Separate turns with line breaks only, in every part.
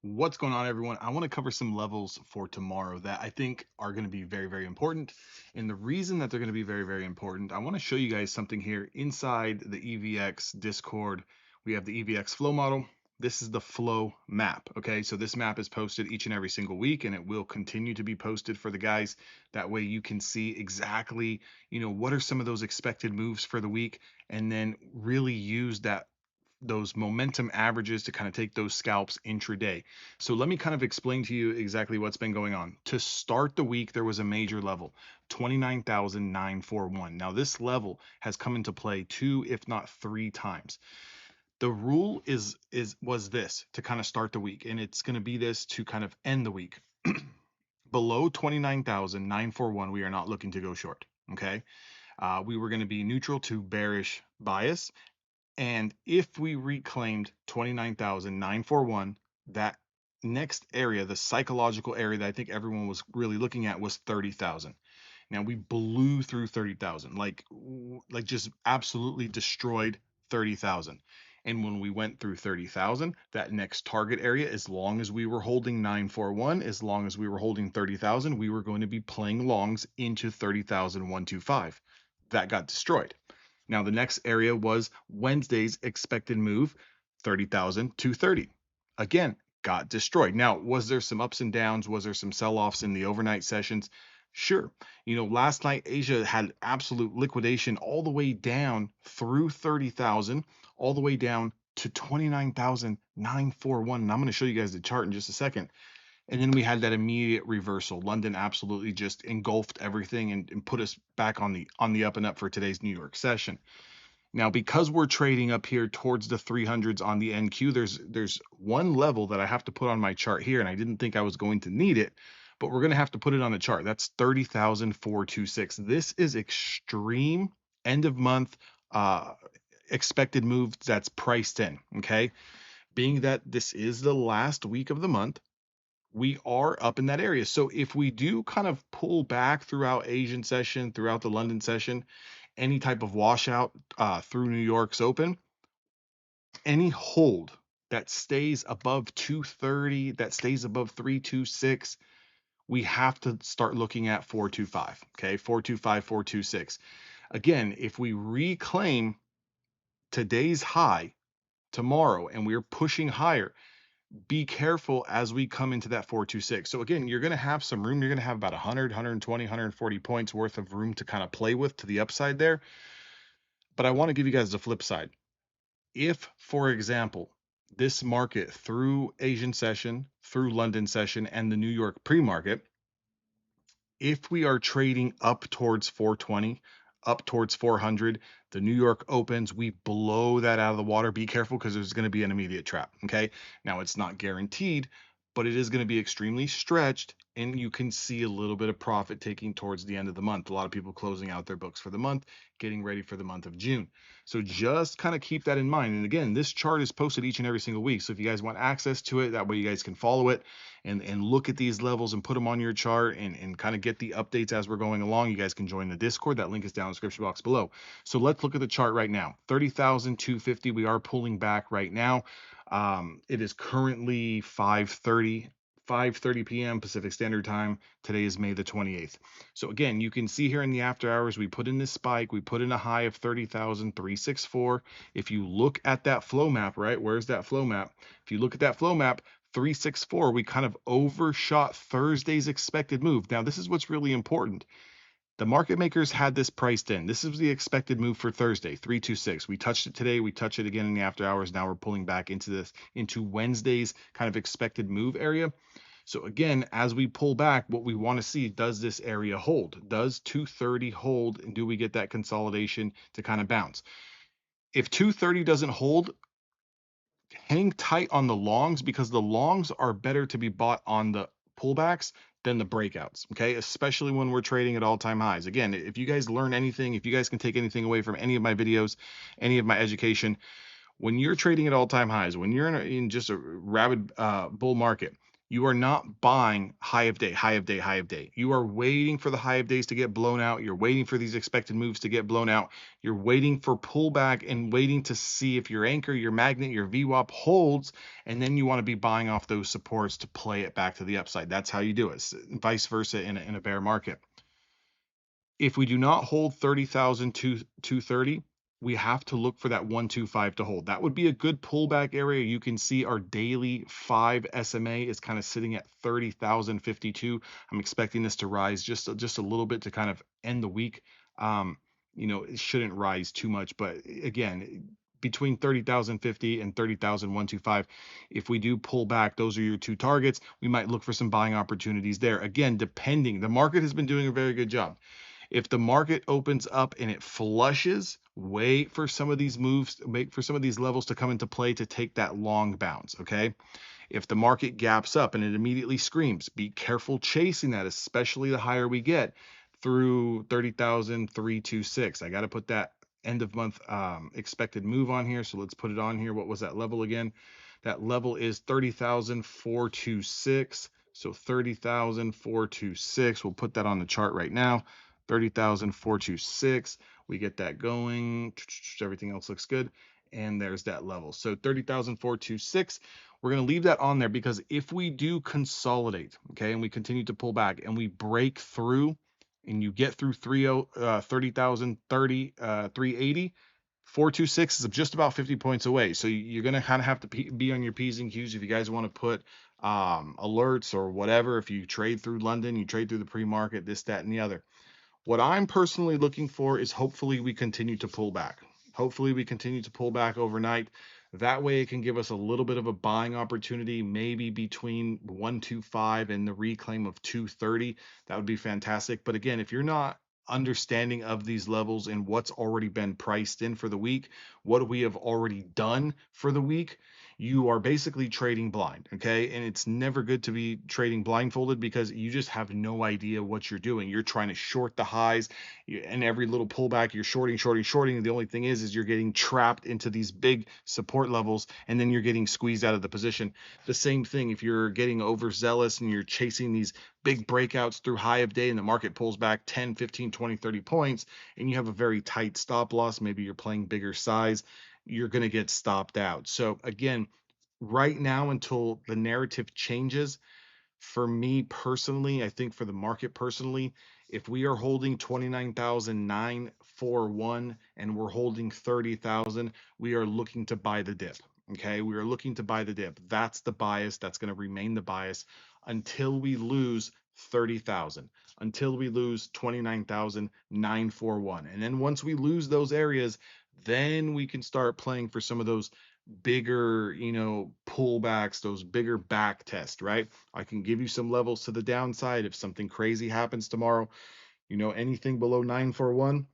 What's going on, everyone? I want to cover some levels for tomorrow that I think are going to be very, very important. And the reason that they're going to be very, very important, I want to show you guys something here inside the EVX Discord. We have the EVX Flow model. This is the flow map. Okay, so this map is posted each and every single week, and it will continue to be posted for the guys. That way you can see exactly, what are some of those expected moves for the week, and then really use those momentum averages to kind of take those scalps intraday. So let me kind of explain to you exactly what's been going on. To start the week, there was a major level, 29,941. Now this level has come into play two, if not three times. The rule was this to kind of start the week, and it's going to be this to kind of end the week. Below 29,941, we are not looking to go short. Okay. We were going to be neutral to bearish bias, and if we reclaimed 29,941, that next area, the psychological area that I think everyone was really looking at, was 30,000. Now we blew through 30,000, like just absolutely destroyed 30,000. And when we went through 30,000, that next target area, as long as we were holding 941, as long as we were holding 30,000, we were going to be playing longs into 30,125. That got destroyed. Now, the next area was Wednesday's expected move, 30,230. Again, got destroyed. Now, was there some ups and downs? Was there some sell-offs in the overnight sessions? Sure. Last night, Asia had absolute liquidation all the way down through 30,000, all the way down to 29,941. And I'm going to show you guys the chart in just a second. And then we had that immediate reversal. London absolutely just engulfed everything and put us back on the up and up for today's New York session. Now, because we're trading up here towards the 300s on the NQ, there's one level that I have to put on my chart here, and I didn't think I was going to need it, but we're going to have to put it on the chart. That's 30,426. This is extreme end of month expected moves that's priced in. Okay, being that this is the last week of the month, we are up in that area. So if we do kind of pull back throughout Asian session, throughout the London session, any type of washout through New York's open, any hold that stays above 230, that stays above 326, we have to start looking at 425. Okay, 425, 426. Again, if we reclaim today's high tomorrow and we're pushing higher, be careful as we come into that 426. So again, you're going to have some room. You're going to have about 100, 120, 140 points worth of room to kind of play with to the upside there. But I want to give you guys the flip side. If, for example, this market through Asian session, through London session, and the New York pre-market, if we are trading up towards 420, up towards 400, the New York opens, we blow that out of the water. Be careful, because there's going to be an immediate trap. Okay. Now, it's not guaranteed, but it is going to be extremely stretched, and you can see a little bit of profit taking towards the end of the month. A lot of people closing out their books for the month, getting ready for the month of June. So just kind of keep that in mind. And again, this chart is posted each and every single week. So if you guys want access to it, that way you guys can follow it and look at these levels and put them on your chart and kind of get the updates as we're going along. You guys can join the Discord. That link is down in the description box below. So let's look at the chart right now. 30,250. We are pulling back right now. It is currently 5:30 p.m. Pacific Standard Time. Today is May the 28th. So again, you can see here in the after hours, we put in this spike, we put in a high of 30,364. If you look at that flow map, right, where's that flow map? If you look at that flow map, 364, we kind of overshot Thursday's expected move. Now, this is what's really important. The market makers had this priced in. This is the expected move for Thursday, 326. We touched it today. We touch it again in the after hours. Now we're pulling back into Wednesday's kind of expected move area. So again, as we pull back, what we want to see, does this area hold? Does 230 hold? And do we get that consolidation to kind of bounce? If 230 doesn't hold, hang tight on the longs, because the longs are better to be bought on the pullbacks than the breakouts. Okay, especially when we're trading at all-time highs. Again, if you guys learn anything, if you guys can take anything away from any of my videos, any of my education, when you're trading at all-time highs, when you're in just a rabid bull market, You are not buying high of day, high of day, high of day. You are waiting for the high of days to get blown out. You're waiting for these expected moves to get blown out. You're waiting for pullback and waiting to see if your anchor, your magnet, your VWAP holds, and then you want to be buying off those supports to play it back to the upside. That's how you do it. Vice versa in a bear market. If we do not hold 30,000 to 230, we have to look for that 125 to hold. That would be a good pullback area. You can see our daily 5 SMA is kind of sitting at 30,052. I'm expecting this to rise just a little bit to kind of end the week. It shouldn't rise too much, but again, between 30,050 and 30,125, if we do pull back, those are your two targets. We might look for some buying opportunities there. Again, depending, the market has been doing a very good job. If the market opens up and it flushes, wait for some of these moves, wait for some of these levels to come into play to take that long bounce, okay? If the market gaps up and it immediately screams, be careful chasing that, especially the higher we get through 30,326. I got to put that end of month expected move on here. So let's put it on here. What was that level again? That level is 30,426. So 30,426. We'll put that on the chart right now. 30,426. We get that going. Everything else looks good. And there's that level. So 30,426. We're going to leave that on there because if we do consolidate, okay, and we continue to pull back and we break through and you get through 30,030, 380, 426 is just about 50 points away. So you're going to kind of have to be on your P's and Q's if you guys want to put alerts or whatever. If you trade through London, you trade through the pre-market, this, that, and the other. What I'm personally looking for is hopefully we continue to pull back. Hopefully we continue to pull back overnight. That way it can give us a little bit of a buying opportunity, maybe between 125 and the reclaim of 230. That would be fantastic. But again, if you're not understanding of these levels and what's already been priced in for the week, what we have already done for the week, you are basically trading blind, okay? And it's never good to be trading blindfolded because you just have no idea what you're doing. You're trying to short the highs, and every little pullback you're shorting. The only thing is you're getting trapped into these big support levels, and then you're getting squeezed out of the position. The same thing if you're getting overzealous and you're chasing these big breakouts through high of day and the market pulls back 10, 15, 20, 30 points, and you have a very tight stop loss, maybe you're playing bigger size, you're going to get stopped out. So again, right now until the narrative changes, for me personally, I think for the market personally, if we are holding 29,941 and we're holding 30,000, we are looking to buy the dip. Okay, we are looking to buy the dip. That's the bias. That's going to remain the bias until we lose 30,000, until we lose 29,941. And then once we lose those areas, then we can start playing for some of those bigger, pullbacks, those bigger back tests, right? I can give you some levels to the downside if something crazy happens tomorrow. Anything below 941,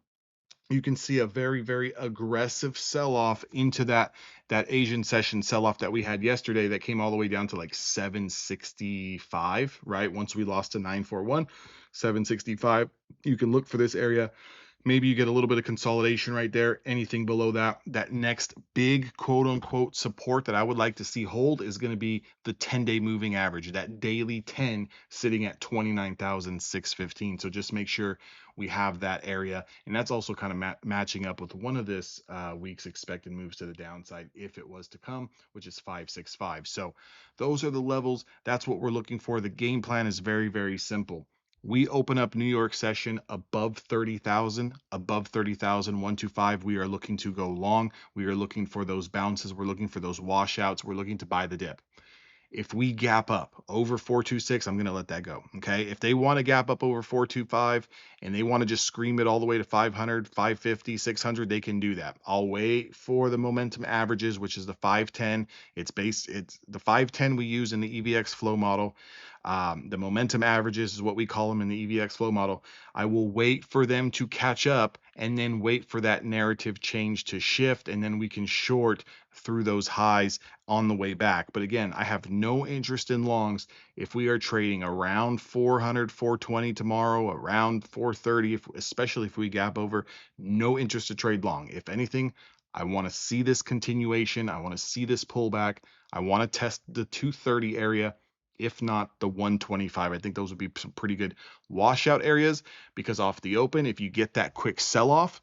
you can see a very, very aggressive sell-off into that Asian session sell-off that we had yesterday that came all the way down to like 765, right? Once we lost to 941, 765. You can look for this area. Maybe you get a little bit of consolidation right there. Anything below that next big quote unquote support that I would like to see hold is going to be the 10-day moving average, that daily 10 sitting at 29,615. So just make sure we have that area. And that's also kind of matching up with one of this week's expected moves to the downside if it was to come, which is 565. So those are the levels. That's what we're looking for. The game plan is very, very simple. We open up New York session above 30,000, above 30,000, 125. We are looking to go long. We are looking for those bounces. We're looking for those washouts. We're looking to buy the dip. If we gap up over 426, I'm going to let that go. Okay. If they want to gap up over 425 and they want to just scream it all the way to 500, 550, 600, they can do that. I'll wait for the momentum averages, which is the 510. It's the 510 we use in the EVX flow model. The momentum averages is what we call them in the EVX flow model. I will wait for them to catch up and then wait for that narrative change to shift, and then we can short through those highs on the way back. But again, I have no interest in longs if we are trading around 400, 420 tomorrow, around 430, especially if we gap over. No interest to trade long. If anything, I want to see this continuation. I want to see this pullback. I want to test the 230 area. if not the 125. I think those would be some pretty good washout areas, because off the open, if you get that quick sell off,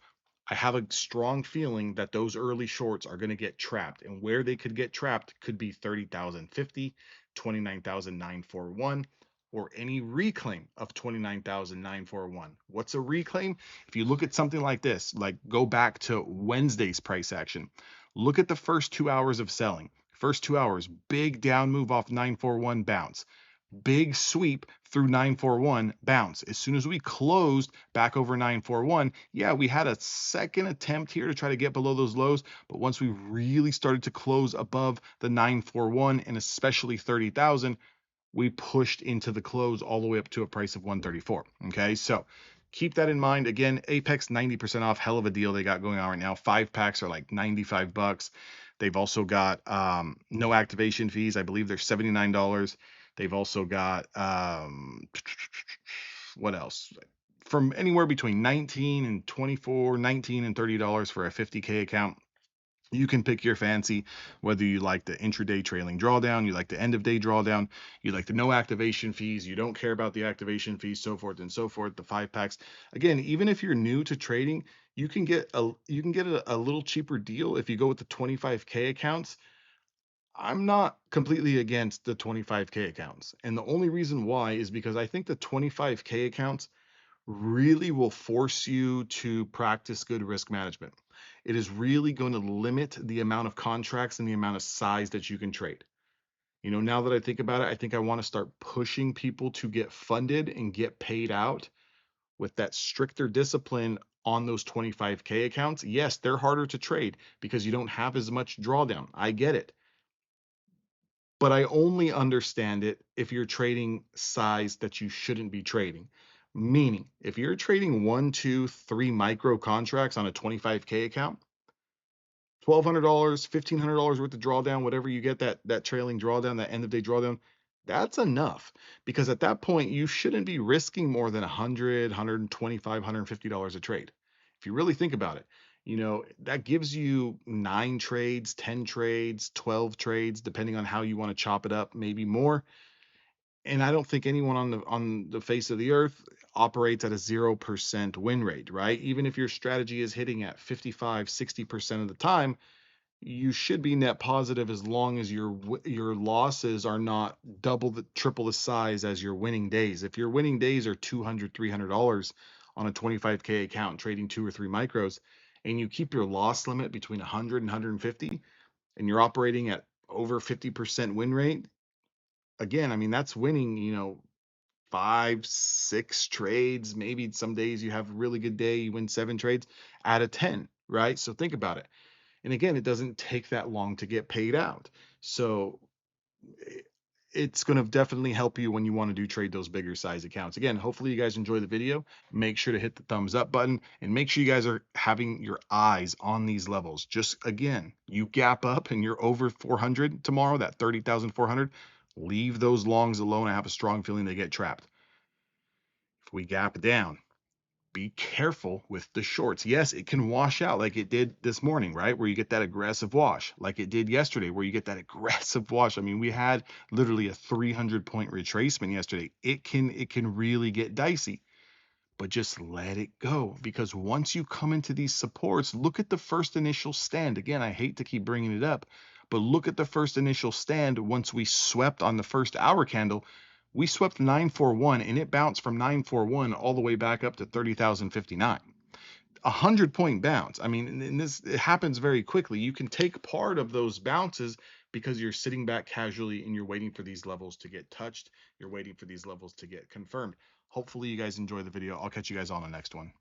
I have a strong feeling that those early shorts are going to get trapped, and where they could get trapped could be 30,050, 29,941, or any reclaim of 29,941. What's a reclaim? If you look at something like this, like go back to Wednesday's price action, look at the first 2 hours of selling. First 2 hours, big down move off 941, bounce. Big sweep through 941, bounce. As soon as we closed back over 941, yeah, we had a second attempt here to try to get below those lows. But once we really started to close above the 941 and especially 30,000, we pushed into the close all the way up to a price of 134. Okay, so keep that in mind. Again, Apex 90% off, hell of a deal they got going on right now. 5 packs are like $95. They've also got no activation fees. I believe they're $79. They've also got what else? From anywhere between 19 and 24, 19 and $30 for a 50K account. You can pick your fancy, whether you like the intraday trailing drawdown, you like the end of day drawdown, you like the no activation fees, you don't care about the activation fees, so forth and so forth. The 5 packs. Again, even if you're new to trading, you can get a little cheaper deal if you go with the 25K accounts. I'm not completely against the 25K accounts, and the only reason why is because I think the 25K accounts really will force you to practice good risk management. It is really going to limit the amount of contracts and the amount of size that you can trade. You know, now that I think about it, I think I want to start pushing people to get funded and get paid out with that stricter discipline on those 25K accounts. Yes, they're harder to trade because you don't have as much drawdown. I get it. But I only understand it if you're trading size that you shouldn't be trading. Meaning, if you're trading 1, 2, 3 micro contracts on a 25K account, $1,200, $1,500 worth of drawdown, whatever you get, that trailing drawdown, that end of day drawdown, that's enough. Because at that point, you shouldn't be risking more than $100, $125, $150 a trade. If you really think about it, you know, that gives you 9 trades, 10 trades, 12 trades, depending on how you want to chop it up, maybe more. And I don't think anyone on the face of the earth operates at a 0% win rate, right? Even if your strategy is hitting at 55, 60% of the time, you should be net positive as long as your losses are not triple the size as your winning days. If your winning days are $200, $300 on a 25K account trading 2 or 3 micros, and you keep your loss limit between 100 and 150, and you're operating at over 50% win rate, again, I mean, that's winning, you know, 5, 6 trades. Maybe some days you have a really good day, you win 7 trades out of 10, right? So think about it. And again, it doesn't take that long to get paid out. So it's going to definitely help you when you want to trade those bigger size accounts. Again, hopefully you guys enjoy the video. Make sure to hit the thumbs up button and make sure you guys are having your eyes on these levels. Just again, you gap up and you're over 400 tomorrow, that 30,400, leave those longs alone. I have a strong feeling they get trapped. If we gap down, be careful with the shorts. Yes, it can wash out like it did this morning, right? Where you get that aggressive wash, like it did yesterday, where you get that aggressive wash. I mean, we had literally a 300-point retracement yesterday. It can really get dicey, but just let it go, because once you come into these supports, look at the first initial stand. Again, I hate to keep bringing it up, but look at the first initial stand. Once we swept on the first hour candle, we swept 941 and it bounced from 941 all the way back up to 30,059. 100-point bounce. I mean, and this, it happens very quickly. You can take part of those bounces because you're sitting back casually and you're waiting for these levels to get touched. You're waiting for these levels to get confirmed. Hopefully you guys enjoy the video. I'll catch you guys on the next one.